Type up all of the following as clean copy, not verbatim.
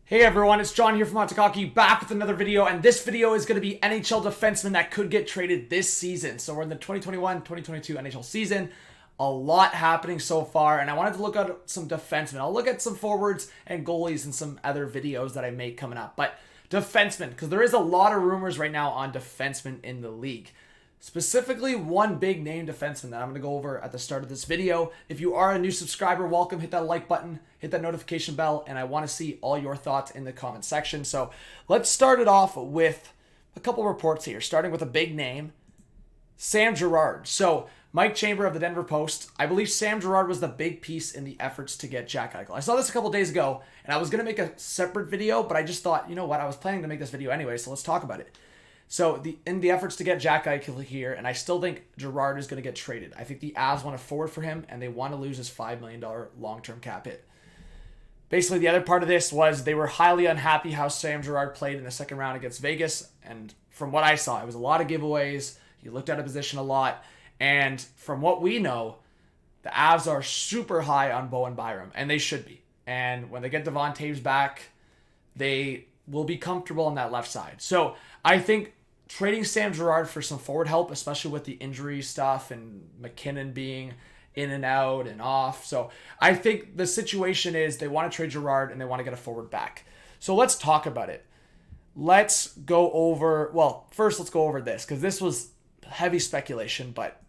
Hey everyone, it's John here from MCKAY, back with another video, and this video is going to be NHL defensemen that could get traded this season. So we're in the 2021-2022 NHL season. A lot happening so far, and I wanted to look at some defensemen. I'll look at some forwards and goalies and some other videos that I make coming up. But defensemen, because there is a lot of rumors right now on defensemen in the league. Specifically, one big name defenseman that I'm going to go over at the start of this video. If you are a new subscriber, welcome. Hit that like button, hit that notification bell, and I want to see all your thoughts in the comment section. So let's start it off with a couple reports here, starting with a big name, Sam Girard. So Mike Chamber of the Denver Post, I believe Sam Girard was the big piece in the efforts to get Jack Eichel. I saw this a couple days ago, and I was going to make a separate video, but I just thought, you know what, I was planning to make this video anyway, so let's talk about it. So in the efforts to get Jack Eichel here, and I still think Girard is going to get traded. I think the Avs want to forward for him, and they want to lose his $5 million long-term cap hit. Basically, the other part of this was they were highly unhappy how Sam Girard played in the second round against Vegas, and from what I saw, it was a lot of giveaways. He looked out of position a lot, and from what we know, the Avs are super high on Bowen Byram, and they should be. And when they get Devon Toews back, they will be comfortable on that left side. So I think trading Sam Girard for some forward help, especially with the injury stuff and McKinnon being in and out and off. So I think the situation is they want to trade Girard and they want to get a forward back. So let's talk about it. Let's go over, well, first let's go over this because this was heavy speculation, but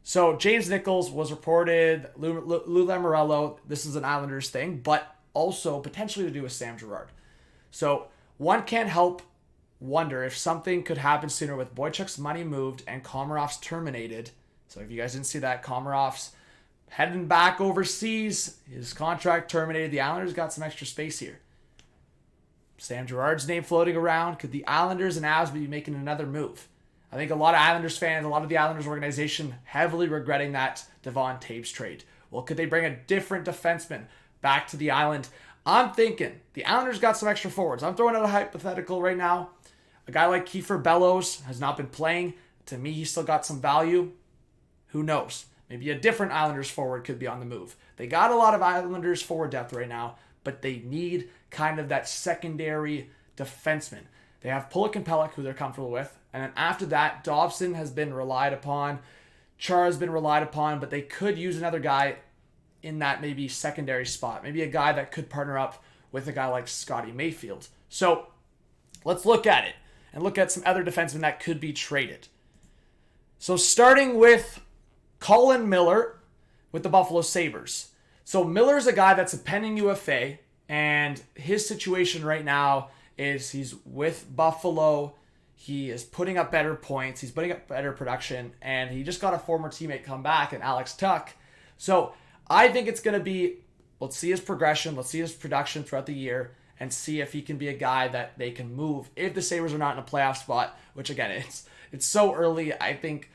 so James Nichols was reported, Lou Lamoriello, this is an Islanders thing, but also potentially to do with Sam Girard. So one can't help wonder if something could happen sooner with Boychuk's money moved and Komarov's terminated. So if you guys didn't see that, Komarov's heading back overseas. His contract terminated. The Islanders got some extra space here. Sam Girard's name floating around. Could the Islanders and Avs be making another move? I think a lot of Islanders fans, a lot of the Islanders organization heavily regretting that Devon Toews trade. Well, could they bring a different defenseman back to the island? I'm thinking the Islanders got some extra forwards. I'm throwing out a hypothetical right now. A guy like Kiefer Bellows has not been playing. To me, he's still got some value. Who knows? Maybe a different Islanders forward could be on the move. They got a lot of Islanders forward depth right now, but they need kind of that secondary defenseman. They have Pulock and Pelech, who they're comfortable with. And then after that, Dobson has been relied upon. Char has been relied upon, but they could use another guy in that maybe secondary spot. Maybe a guy that could partner up with a guy like Scotty Mayfield. So let's look at it and look at some other defensemen that could be traded. So starting with Colin Miller with the Buffalo Sabres. So Miller's a guy that's a pending UFA, and his situation right now is he's with Buffalo. He is putting up better points. He's putting up better production, and he just got a former teammate come back in Alex Tuck. So I think it's going to be, let's see his progression, let's see his production throughout the year, and see if he can be a guy that they can move if the Sabres are not in a playoff spot, which again, it's so early. I think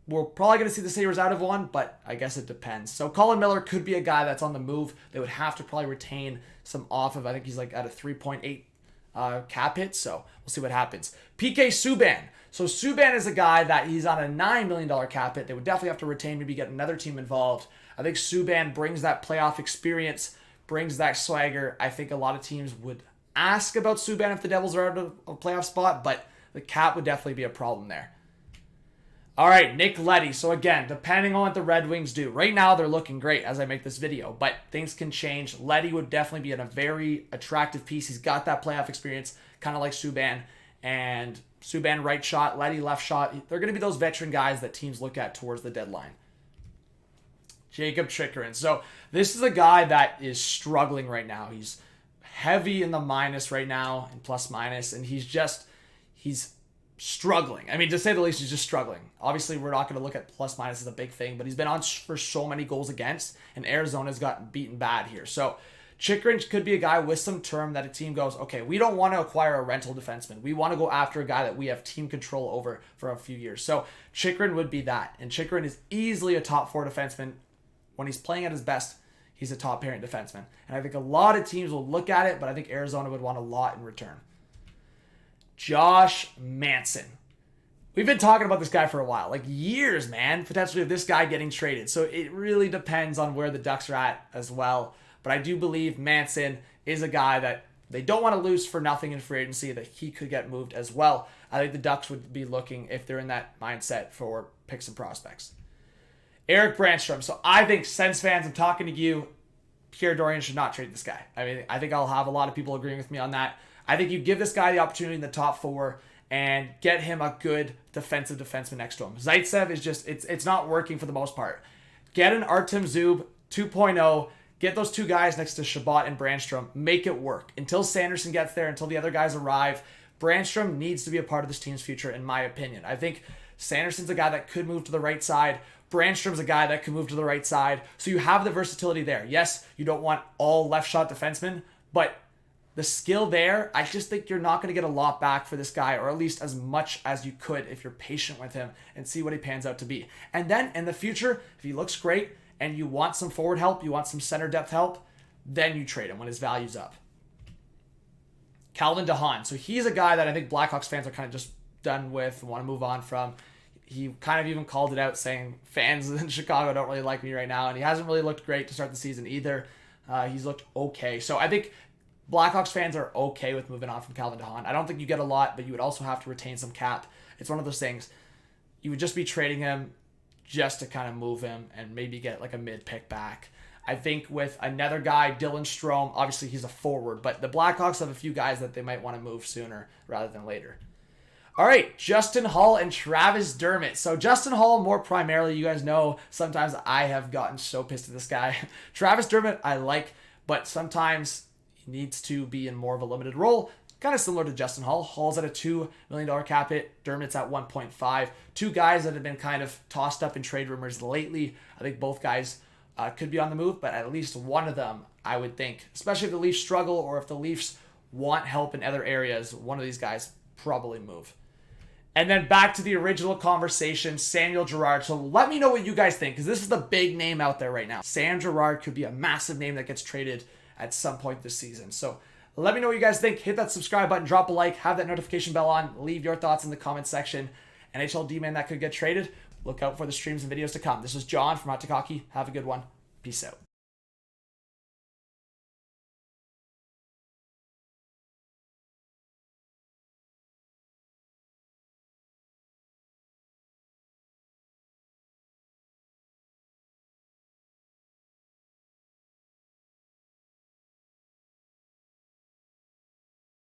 we're probably going to see the Sabres out of one, but I guess it depends. So Colin Miller could be a guy that's on the move. They would have to probably retain some off of, I think he's like at a 3.8 cap hit, so we'll see what happens. PK Subban. So Subban is a guy that he's on a $9 million cap hit. They would definitely have to retain, maybe get another team involved. I think Subban brings that playoff experience, brings that swagger. I think a lot of teams would ask about Subban if the Devils are out of a playoff spot, but the cap would definitely be a problem there. All right, Nick Leddy. So again, depending on what the Red Wings do. Right now, they're looking great as I make this video, but things can change. Leddy would definitely be a very attractive piece. He's got that playoff experience, kind of like Subban. And Subban right shot, Leddy left shot. They're going to be those veteran guys that teams look at towards the deadline. Jacob Chikrin. So this is a guy that is struggling right now. He's heavy in the minus right now, and plus minus, and he's struggling. I mean, to say the least, he's just struggling. Obviously, we're not going to look at plus minus as a big thing, but he's been on for so many goals against, and Arizona's gotten beaten bad here. So Chikrin could be a guy with some term that a team goes, okay, we don't want to acquire a rental defenseman. We want to go after a guy that we have team control over for a few years. So Chikrin would be that, and Chikrin is easily a top 4 defenseman. When he's playing at his best, he's a top pairing defenseman. And I think a lot of teams will look at it, but I think Arizona would want a lot in return. Josh Manson. We've been talking about this guy for a while, like years, man, potentially of this guy getting traded. So it really depends on where the Ducks are at as well. But I do believe Manson is a guy that they don't want to lose for nothing in free agency, that he could get moved as well. I think the Ducks would be looking, if they're in that mindset, for picks and prospects. Eric Brandstrom. So I think, Sens fans, I'm talking to you, Pierre Dorion should not trade this guy. I mean, I think I'll have a lot of people agreeing with me on that. I think you give this guy the opportunity in the top 4 and get him a good defensive defenseman next to him. Zaitsev is just, it's not working for the most part. Get an Artem Zub 2.0. Get those 2 guys next to Chabot and Brandstrom. Make it work. Until Sanderson gets there, until the other guys arrive, Brandstrom needs to be a part of this team's future, in my opinion. I think Sanderson's a guy that could move to the right side. Brandstrom's a guy that can move to the right side. So you have the versatility there. Yes, you don't want all left shot defensemen, but the skill there, I just think you're not going to get a lot back for this guy, or at least as much as you could if you're patient with him and see what he pans out to be. And then in the future, if he looks great and you want some forward help, you want some center depth help, then you trade him when his value's up. Calvin DeHaan. So he's a guy that I think Blackhawks fans are kind of just done with, want to move on from. He kind of even called it out, saying fans in Chicago don't really like me right now, and he hasn't really looked great to start the season either. He's looked okay. So I think Blackhawks fans are okay with moving on from Calvin DeHaan. I don't think you get a lot, but you would also have to retain some cap. It's one of those things. You would just be trading him just to kind of move him and maybe get like a mid-pick back. I think with another guy, Dylan Strome, obviously he's a forward, but the Blackhawks have a few guys that they might want to move sooner rather than later. All right, Justin Holl and Travis Dermott. So Justin Holl, more primarily, you guys know, sometimes I have gotten so pissed at this guy. Travis Dermott, I like, but sometimes he needs to be in more of a limited role. Kind of similar to Justin Holl. Holl's at a $2 million cap hit. Dermott's at 1.5. 2 guys that have been kind of tossed up in trade rumors lately. I think both guys could be on the move, but at least one of them, I would think, especially if the Leafs struggle or if the Leafs want help in other areas, one of these guys probably move. And then back to the original conversation, Samuel Girard. So let me know what you guys think, because this is the big name out there right now. Sam Girard could be a massive name that gets traded at some point this season. So let me know what you guys think. Hit that subscribe button, drop a like, have that notification bell on, leave your thoughts in the comment section. NHL D-man that could get traded. Look out for the streams and videos to come. This is John from Hot Take Hockey. Have a good one. Peace out.